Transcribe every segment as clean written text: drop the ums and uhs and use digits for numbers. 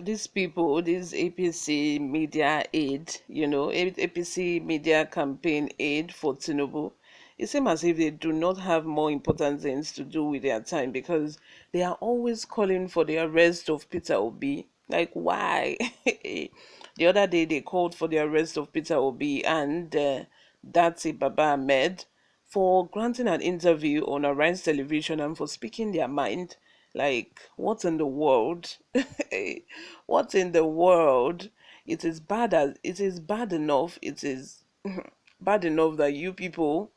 these people, this APC media aid, APC media campaign aid for Tinubu, it seems as if they do not have more important things to do with their time because they are always calling for the arrest of Peter Obi. Like, why? The other day they called for the arrest of Peter Obi and Dati Baba Ahmed for granting an interview on Arise Television and for speaking their mind. Like, what in the world? What in the world? It is bad enough. It is bad enough that you people,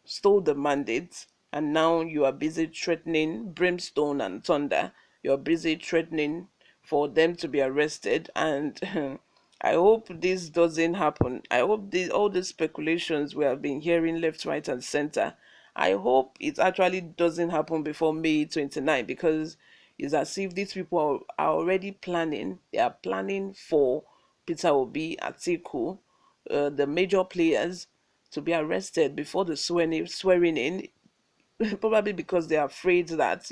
stole the mandate and now you are busy threatening brimstone and thunder. You're busy threatening for them to be arrested and I hope this doesn't happen. I hope all the speculations we have been hearing left, right, and center. I hope it actually doesn't happen before May 29 because it's as if these people are already planning. They are planning for Peter Obi, Atiku, the major players to be arrested before the swearing in, probably because they are afraid that,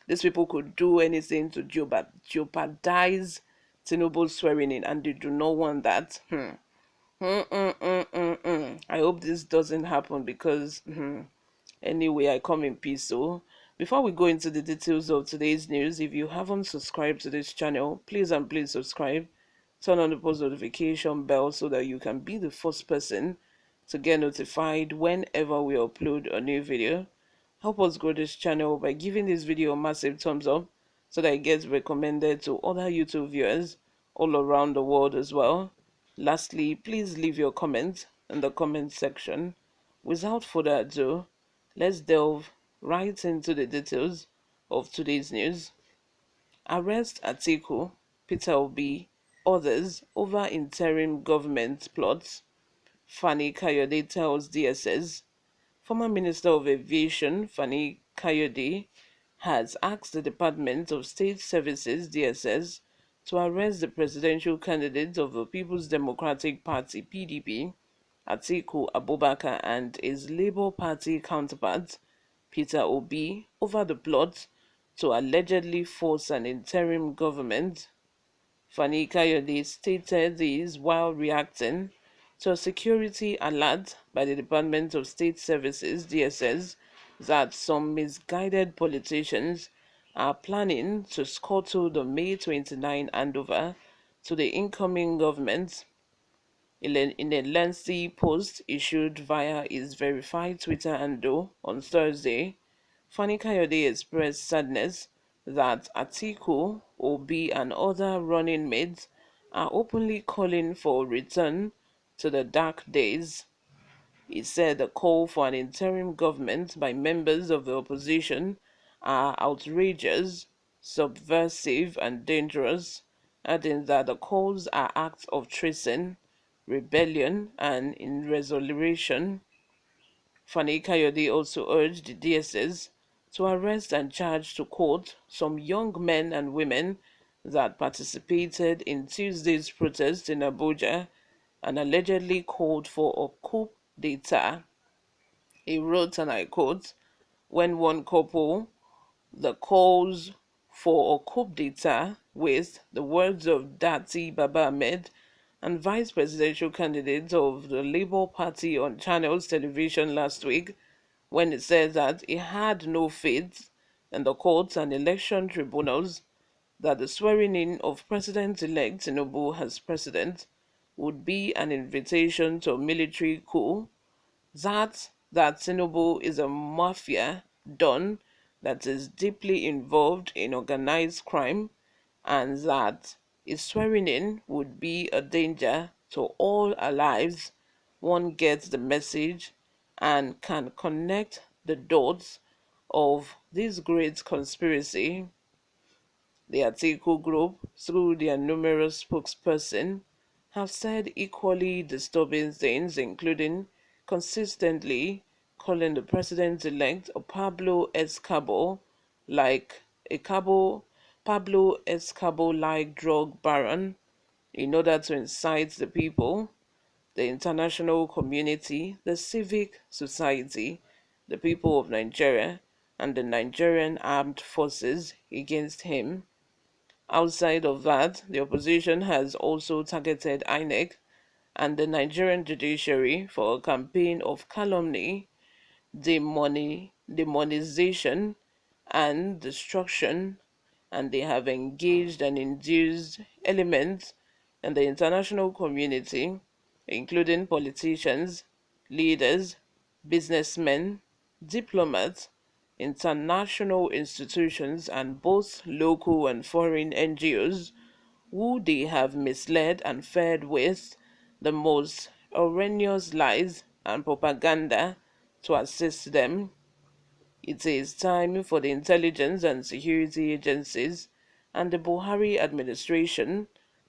these people could do anything to jeopardize Tinubu's swearing in, and they do not want that. I hope this doesn't happen because anyway, I come in peace. So, before we go into the details of today's news, if you haven't subscribed to this channel, please subscribe. Turn on the post notification bell so that you can be the first person to get notified whenever we upload a new video. Help us grow this channel by giving this video a massive thumbs up so that it gets recommended to other YouTube viewers all around the world as well. Lastly, please leave your comments in the comment section. Without further ado, let's delve right into the details of today's news. Arrest Atiku, Peter Obi, others over interim government plots. Fani-Kayode tells DSS. Former Minister of Aviation Fani-Kayode has asked the Department of State Services (DSS) to arrest the presidential candidate of the People's Democratic Party (PDP), Atiku Abubakar, and his Labour Party counterpart, Peter Obi, over the plot to allegedly force an interim government. Fani-Kayode stated this while reacting to a security alert by the Department of State Services (DSS) that some misguided politicians are planning to scuttle the May 29 handover to the incoming government. In a lengthy post issued via his verified Twitter handle on Thursday, Fani-Kayode expressed sadness that Atiku, Obi, and other running mates are openly calling for a return to the dark days. He said the call for an interim government by members of the opposition are outrageous, subversive, and dangerous, adding that the calls are acts of treason, rebellion, and irresolution. Fani-Kayode also urged the DSS to arrest and charge to court some young men and women that participated in Tuesday's protest in Abuja and allegedly called for a coup d'etat. He wrote, and I quote, when one couple the calls for a coup d'etat with the words of Dati Baba Ahmed and vice presidential candidate of the Labour Party on Channels Television last week when it said that he had no faith in the courts and election tribunals that the swearing in of President-elect Tinubu as president would be an invitation to a military coup, that Tinubu is a mafia don that is deeply involved in organized crime, and that his swearing in would be a danger to all our lives. One gets the message and can connect the dots of this great conspiracy. The Atiku group, through their numerous spokespersons, have said equally disturbing things, including consistently calling the president-elect a Pablo Escobar like a Pablo Escobar-like drug baron in order to incite the people, the international community, the civic society, the people of Nigeria, and the Nigerian armed forces against him. Outside of that, the opposition has also targeted INEC and the Nigerian judiciary for a campaign of calumny, demonization, and destruction, and they have engaged and induced elements in the international community, including politicians, leaders, businessmen, diplomats, international institutions, and both local and foreign NGOs, who they have misled and fed with the most horrendous lies and propaganda to assist them. It is time for the intelligence and security agencies and the Buhari administration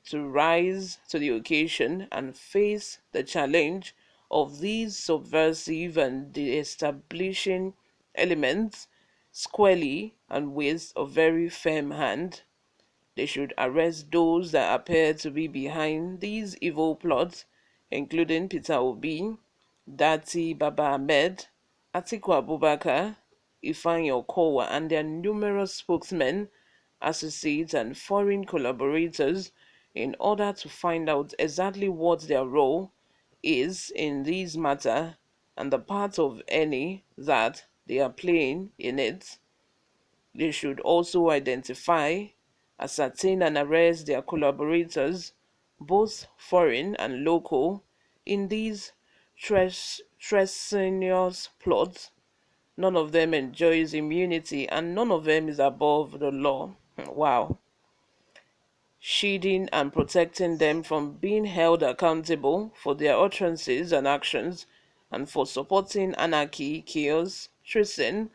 to rise to the occasion and face the challenge of these subversive and destabilizing elements squarely and with a very firm hand. They should arrest those that appear to be behind these evil plots, including Peter Obi, Dati Baba Ahmed, Atiku Abubakar, Ifeanyi Okowa, and their numerous spokesmen, associates, and foreign collaborators in order to find out exactly what their role is in this matter and the part of any that they are playing in it. They should also identify, ascertain, and arrest their collaborators, both foreign and local, in these treasonous plots. None of them enjoys immunity, and none of them is above the law. Wow. Shielding and protecting them from being held accountable for their utterances and actions, and for supporting anarchy, chaos, treason,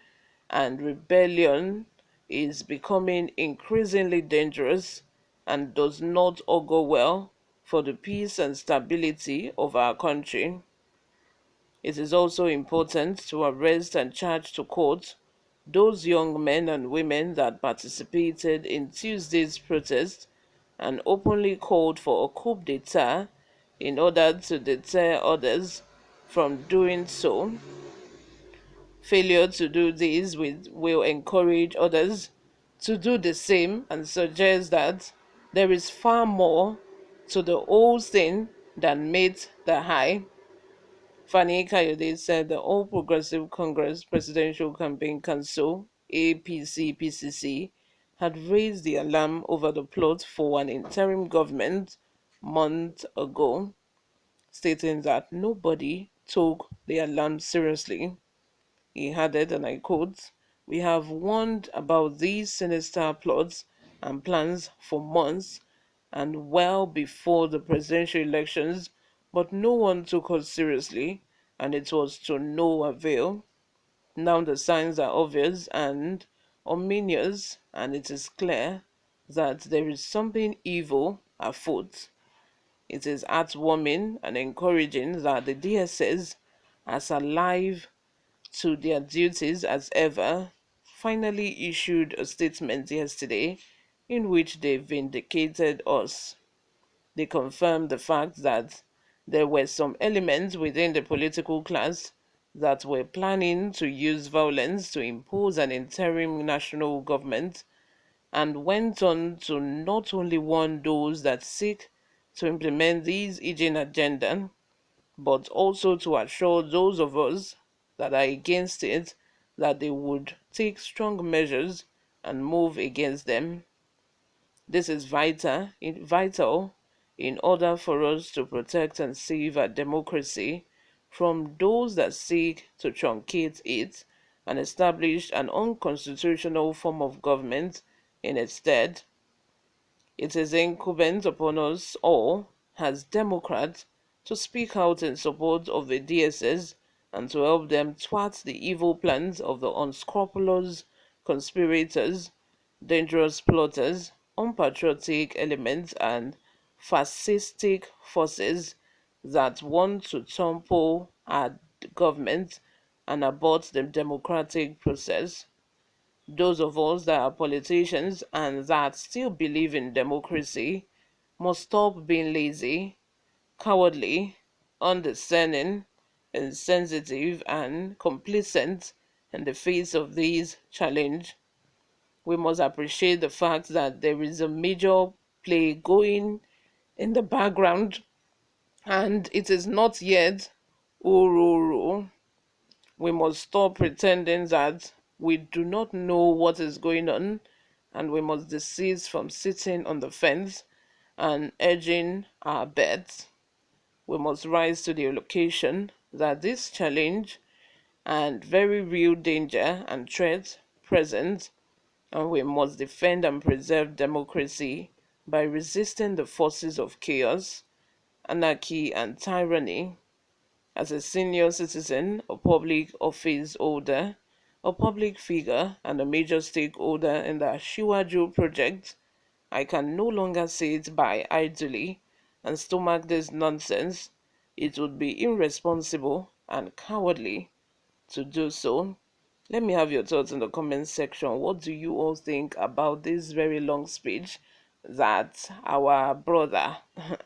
and rebellion is becoming increasingly dangerous and does not augur well for the peace and stability of our country. It is also important to arrest and charge to court those young men and women that participated in Tuesday's protest and openly called for a coup d'etat in order to deter others from doing so. Failure to do this will encourage others to do the same and suggest that there is far more to the whole thing than meets the eye. Fani-Kayode said the All Progressive Congress Presidential Campaign Council (APC-PCC) had raised the alarm over the plot for an interim government months ago, stating that nobody took the alarm seriously. He added, and I quote, "We have warned about these sinister plots and plans for months and well before the presidential elections, but no one took us seriously, and it was to no avail. Now the signs are obvious and ominous, and it is clear that there is something evil afoot. It is heartwarming and encouraging that the DSS, as alive to their duties as ever, finally issued a statement yesterday in which they vindicated us. They confirmed the fact that there were some elements within the political class that were planning to use violence to impose an interim national government, and went on to not only warn those that seek to implement this hidden agenda, but also to assure those of us that are against it that they would take strong measures and move against them. This is vital in order for us to protect and save our democracy from those that seek to truncate it and establish an unconstitutional form of government in its stead. It is incumbent upon us all, as Democrats, to speak out in support of the DSS and to help them thwart the evil plans of the unscrupulous conspirators, dangerous plotters, unpatriotic elements, and fascistic forces that want to topple our government and abort the democratic process. Those of us that are politicians and that still believe in democracy must stop being lazy, cowardly, undiscerning, insensitive, and complacent in the face of these challenge. We must appreciate the fact that there is a major play going in the background, and it is not yet Ururu. We must stop pretending that we do not know what is going on, and we must desist from sitting on the fence and edging our bets. We must rise to the occasion that this challenge and very real danger and threat present, and we must defend and preserve democracy by resisting the forces of chaos, anarchy, and tyranny. As a senior citizen, a public office holder, a public figure, and a major stakeholder in the Ashiwaju project, I can no longer sit by idly and stomach this nonsense. It would be irresponsible and cowardly to do so. Let me have your thoughts in the comment section. What do you all think about this very long speech that our brother,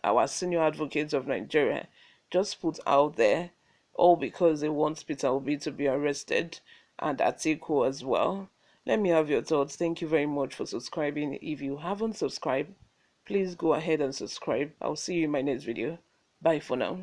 our senior advocate of Nigeria, just put out there, all because they want Peter Obi to be arrested and Atiku as well? Let me have your thoughts. Thank you very much for subscribing. If you haven't subscribed, please go ahead and subscribe. I'll see you in my next video. Bye for now.